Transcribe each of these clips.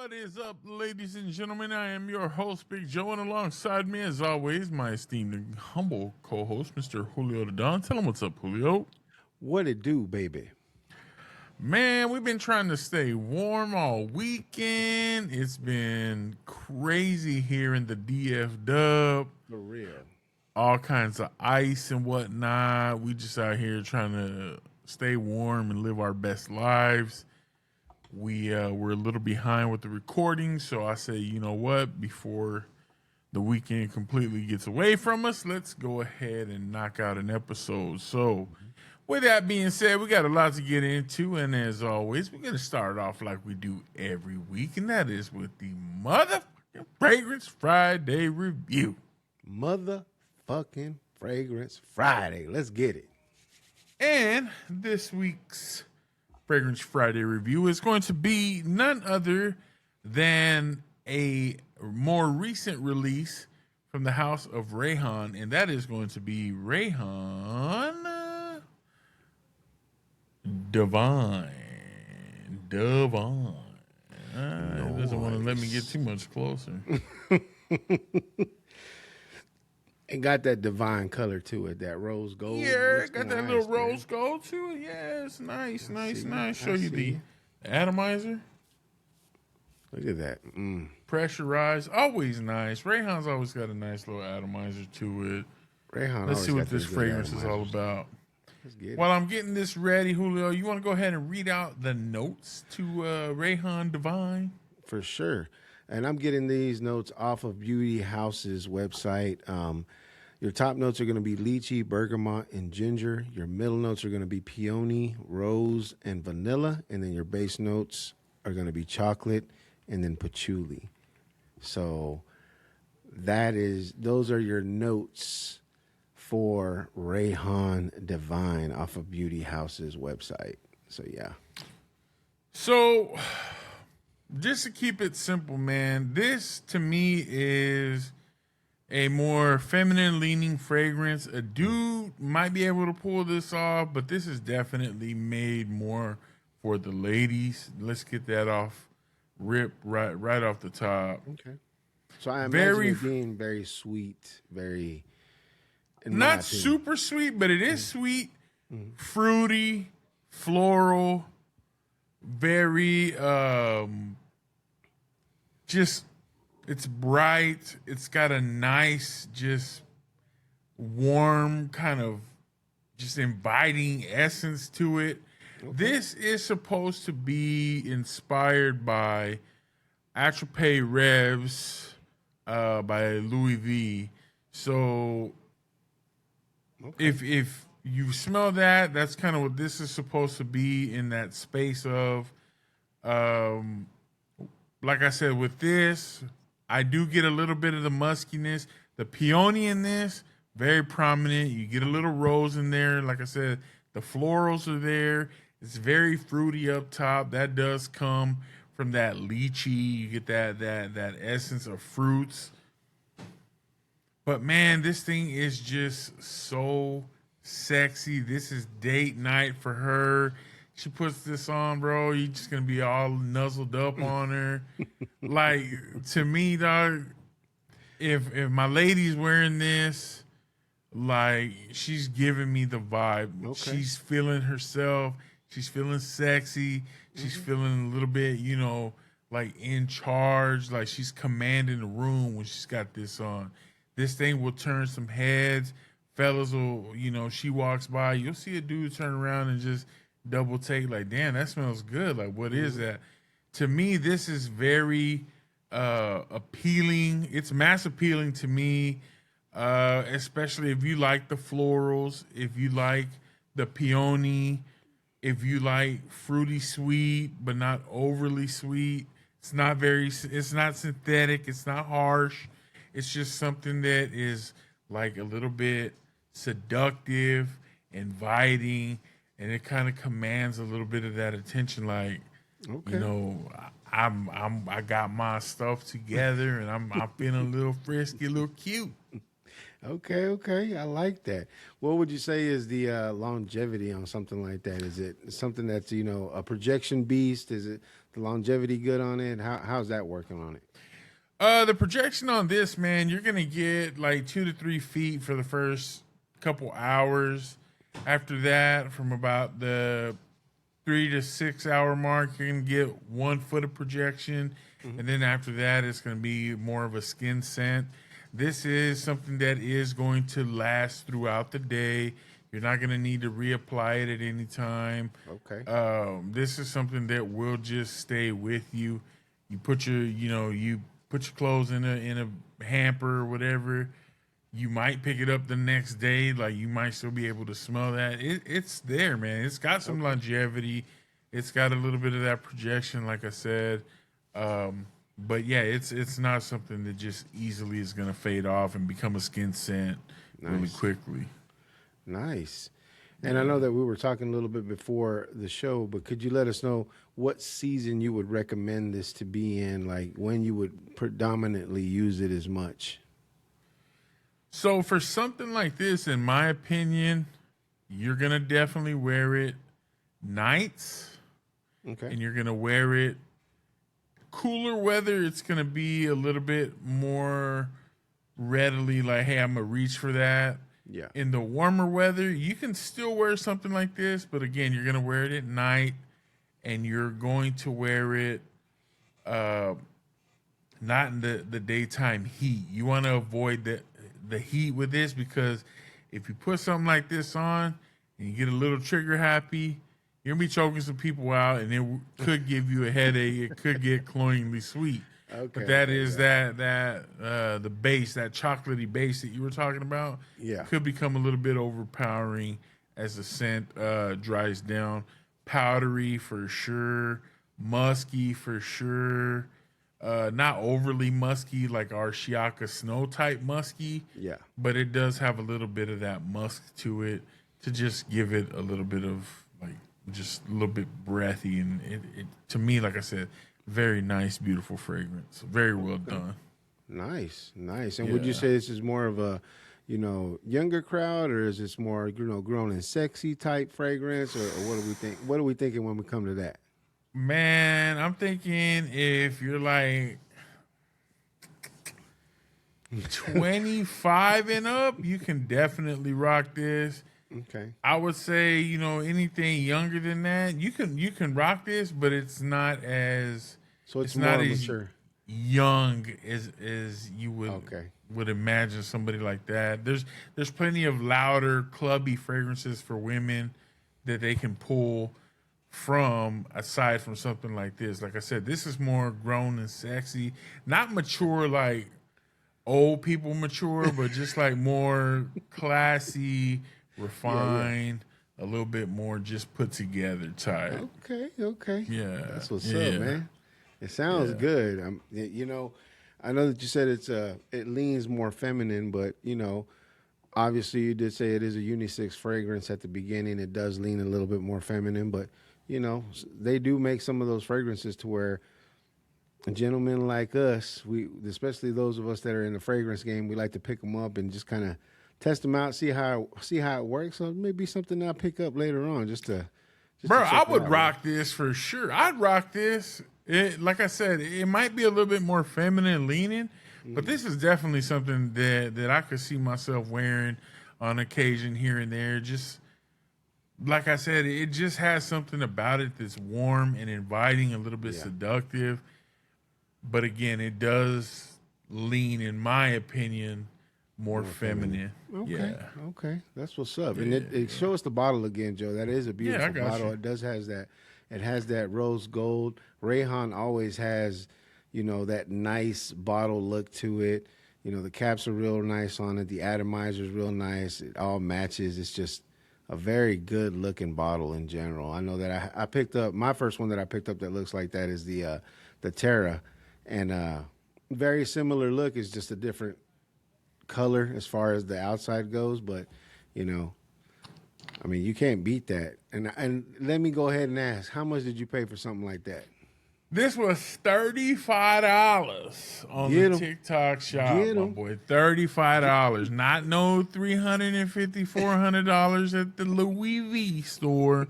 What is up, ladies and gentlemen? I am your host, Big Joe, and alongside me, as always, my esteemed and humble co-host, Mr. Julio the Don. Tell him what's up, Julio. What it do, baby? Man, we've been trying to stay warm all weekend. It's been crazy here in the DF Dub. For real. All kinds of ice and whatnot. We just out here trying to stay warm and live our best lives. We're a little behind with the recording, so I say, you know what? Before the weekend completely gets away from us, let's go ahead and knock out an episode. So, with that being said, we got a lot to get into, and as always, we're going to start off like we do every week, and that is with the motherfucking Fragrance Friday review. Motherfucking Fragrance Friday. Let's get it. And this week's Fragrance Friday review is going to be none other than a more recent release from the house of Rayhaan, and that is going to be Rayhaan Divine. It doesn't want to let me get too much closer. And got that divine color to it, that rose gold. Yeah, got that little rose gold to it. Yeah, it's nice. Show you the atomizer. Look at that. Pressurized, always nice. Rayhaan's always got a nice little atomizer to it. Rayhaan. Let's see what this fragrance is all about. Let's get it. While I'm getting this ready, Julio, you want to go ahead and read out the notes to Rayhaan Divine? For sure. And I'm getting these notes off of Beauty House's website. Your top notes are going to be lychee, bergamot, and ginger. Your middle notes are going to be peony, rose, and vanilla. And then your base notes are going to be chocolate and then patchouli. So those are your notes for Rayhaan Divine off of Beauty House's website. So, yeah. So, just to keep it simple, man, this to me is a more feminine leaning fragrance. A dude might be able to pull this off, but this is definitely made more for the ladies. Let's get that off right off the top. Okay. So I imagine it being very sweet, very not super sweet, but it is sweet, fruity, floral, very just it's bright. It's got a nice, just warm kind of just inviting essence to it. Okay. This is supposed to be inspired by Atropay Revs by Louis V. So if you smell that, that's kind of what this is supposed to be in that space of like I said, with this, I do get a little bit of the muskiness. The peony in this, very prominent. You get a little rose in there. Like I said, the florals are there. It's very fruity up top. That does come from that lychee. You get that essence of fruits. But man, this thing is just so sexy. This is date night for her. She puts this on, bro. You're just gonna be all nuzzled up on her. Like, to me, dog, if my lady's wearing this, like, she's giving me the vibe. Okay. She's feeling herself. She's feeling sexy. She's feeling a little bit, like in charge. Like she's commanding the room when she's got this on. This thing will turn some heads. Fellas will, she walks by. You'll see a dude turn around and just double take, like, damn, that smells good. Like, what is that? To me, this is very appealing. It's mass appealing to me, especially if you like the florals, if you like the peony, if you like fruity sweet but not overly sweet. It's not synthetic. It's not harsh. It's just something that is like a little bit seductive, inviting, and it kind of commands a little bit of that attention. Like, I got my stuff together, and I'm feeling a little frisky, a little cute. Okay. I like that. What would you say is the longevity on something like that? Is it something that's, a projection beast? Is it the longevity good on it? How's that working on it? The projection on this, man, you're gonna get like 2 to 3 feet for the first couple hours. After that, from about the 3 to 6 hour mark, you're gonna get 1 foot of projection, and then after that, it's gonna be more of a skin scent. This is something that is going to last throughout the day. You're not gonna need to reapply it at any time. Okay. This is something that will just stay with you. You put you put your clothes in a hamper or whatever. You might pick it up the next day. Like you might still be able to smell that. It's there, man. It's got some longevity. It's got a little bit of that projection, like I said. But yeah, it's not something that just easily is going to fade off and become a skin scent really quickly. Nice. And I know that we were talking a little bit before the show, but could you let us know what season you would recommend this to be in, like when you would predominantly use it as much? So for something like this, in my opinion, you're going to definitely wear it nights. Okay. And you're going to wear it cooler weather. It's going to be a little bit more readily like, hey, I'm going to reach for that. Yeah. In the warmer weather, you can still wear something like this, but again, you're going to wear it at night, and you're going to wear it not in the daytime heat. You want to avoid the heat with this, because if you put something like this on and you get a little trigger happy, you're going to be choking some people out, and it could give you a headache. It could get cloyingly sweet. Okay. But that is the base, that chocolatey base that you were talking about, could become a little bit overpowering as the scent dries down. Powdery for sure, musky for sure. Not overly musky like our Shiaka Snow type musky. Yeah. But it does have a little bit of that musk to it to just give it a little bit of like just a little bit breathy, and it to me, like I said, very nice, beautiful fragrance. Very well done. Nice. And would you say this is more of a, younger crowd, or is this more, grown and sexy type fragrance, or what do we think? What are we thinking when we come to that? Man, I'm thinking if you're like 25 and up, you can definitely rock this. Okay. I would say, anything younger than that, you can rock this, but it's not as it's not more as mature, young as you would imagine somebody like that. There's plenty of louder, clubby fragrances for women that they can pull from aside from something like this. Like I said, this is more grown and sexy, not mature like old people mature, but just like more classy, refined, a little bit more just put together type. Okay. Yeah. That's what's up, man. It sounds good. I know that you said it leans more feminine, but obviously you did say it is a unisex fragrance at the beginning. It does lean a little bit more feminine, but they do make some of those fragrances to where gentlemen like us, especially those of us that are in the fragrance game, we like to pick them up and just kind of test them out, see how it works. So maybe something I'll pick up later on just to I would out, rock this for sure. I'd rock this. Like I said, it might be a little bit more feminine leaning, but this is definitely something that I could see myself wearing on occasion here and there. Just like I said, it just has something about it that's warm and inviting, a little bit seductive. But again, it does lean, in my opinion, more feminine. Okay. That's what's up. And it show us the bottle again, Joe. That is a beautiful bottle. You. It does has that. It has that rose gold. Rayhaan always has, that nice bottle look to it. The caps are real nice on it. The atomizer is real nice. It all matches. It's just a very good looking bottle in general. I know that I picked up my first one that I picked up that looks like that is the Terra, and very similar look. It's just a different color as far as the outside goes, but you can't beat that. And let me go ahead and ask, how much did you pay for something like that? This was $35 on the TikTok shop, my boy. $35, not no $350, $400 at the Louis V store.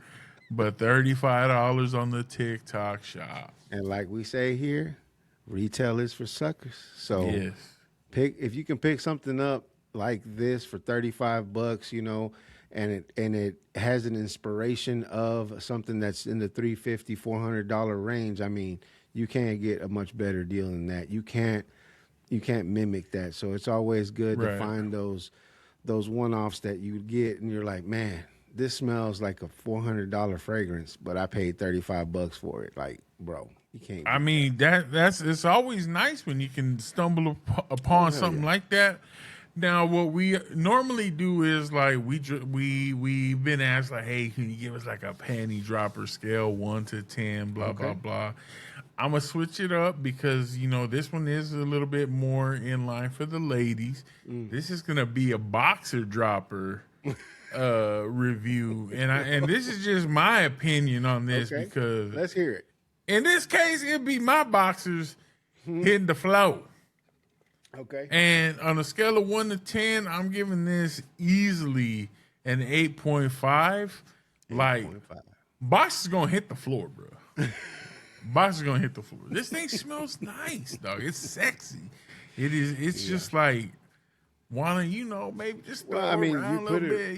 but $35 on the TikTok shop. And like we say here, retail is for suckers. So Yes. if you can pick something up like this for $35, and it has an inspiration of something that's in the $350, $400 range. I mean, you can't get a much better deal than that. You can't mimic that. So it's always good to Right. find those one-offs that you get and you're like, man, this smells like a $400 fragrance, but I paid $35 for it. Like, bro, you can't. I mean, that's it's always nice when you can stumble upon something like that. Now, what we normally do is like we've been asked like, hey, can you give us like a panty dropper scale 1 to 10, blah blah blah. I'm gonna switch it up because this one is a little bit more in line for the ladies. This is gonna be a boxer dropper review, and this is just my opinion on this because let's hear it. in this case it'd be my boxers hitting the floor. Okay. And on a scale of 1 to 10, I'm giving this easily an 8.5. Like, box is going to hit the floor, bro. Box is going to hit the floor. This thing smells nice, dog. It's sexy. It's just like, maybe just throw around a little bit,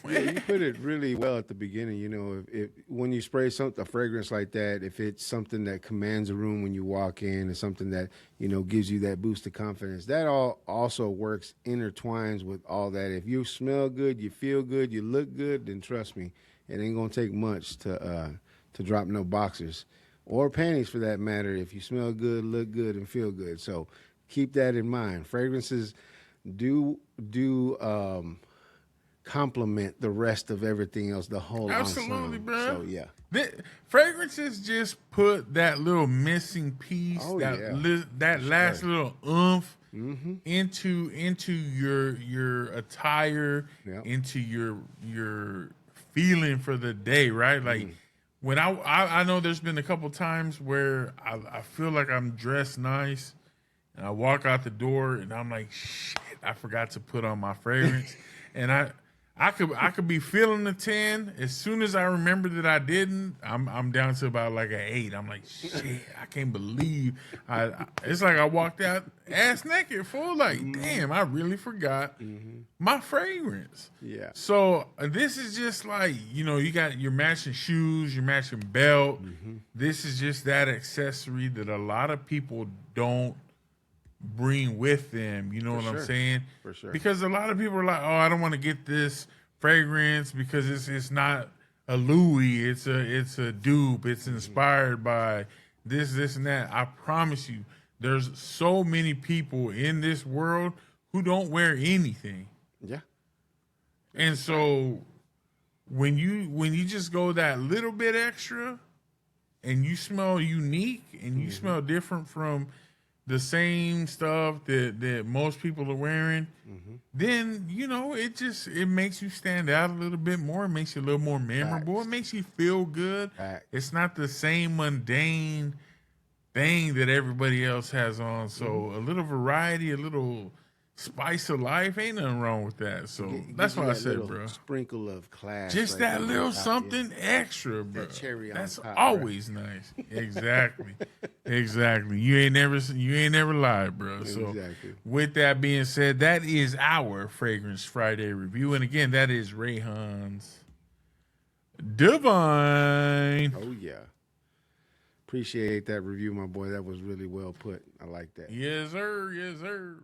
Yeah, you put it really well at the beginning. If when you spray a fragrance like that, if it's something that commands a room when you walk in, and something that gives you that boost of confidence, that all also works, intertwines with all that. If you smell good, you feel good, you look good, then trust me, it ain't gonna take much to drop no boxers or panties for that matter. If you smell good, look good, and feel good, so keep that in mind. Fragrances do complement the rest of everything else, the whole absolutely, ensemble. bro. So yeah, fragrances just put that little missing piece, that last little oomph into your attire, into your feeling for the day, right? Like when I know there's been a couple times where I feel like I'm dressed nice. And I walk out the door and I'm like, shit, I forgot to put on my fragrance. And I could be feeling the 10. As soon as I remember that I didn't, I'm down to about like an 8. I'm like, shit, I can't believe it's like I walked out ass naked, fool. Like, damn, I really forgot my fragrance. Yeah. So this is just like, you got your matching shoes, your matching belt. This is just that accessory that a lot of people don't bring with them, I'm saying? For sure. Because a lot of people are like, oh, I don't want to get this fragrance because it's not a Louis, it's a dupe, it's inspired by this and that. I promise you, there's so many people in this world who don't wear anything. Yeah. And so when you just go that little bit extra and you smell unique and you smell different from the same stuff that most people are wearing, then it makes you stand out a little bit more. It makes you a little more memorable. It makes you feel good. It's not the same mundane thing that everybody else has on. So a little variety, a little spice of life, ain't nothing wrong with that. So that's what I said, bro. Sprinkle of class, just that little something extra, bro. That cherry on that's top, always nice. Exactly, exactly. You ain't never lied, bro. So with that being said, that is our Fragrance Friday review, and again, that is Rayhaan's Divine. Oh yeah, appreciate that review, my boy. That was really well put. I like that. Yes, sir. Yes, sir.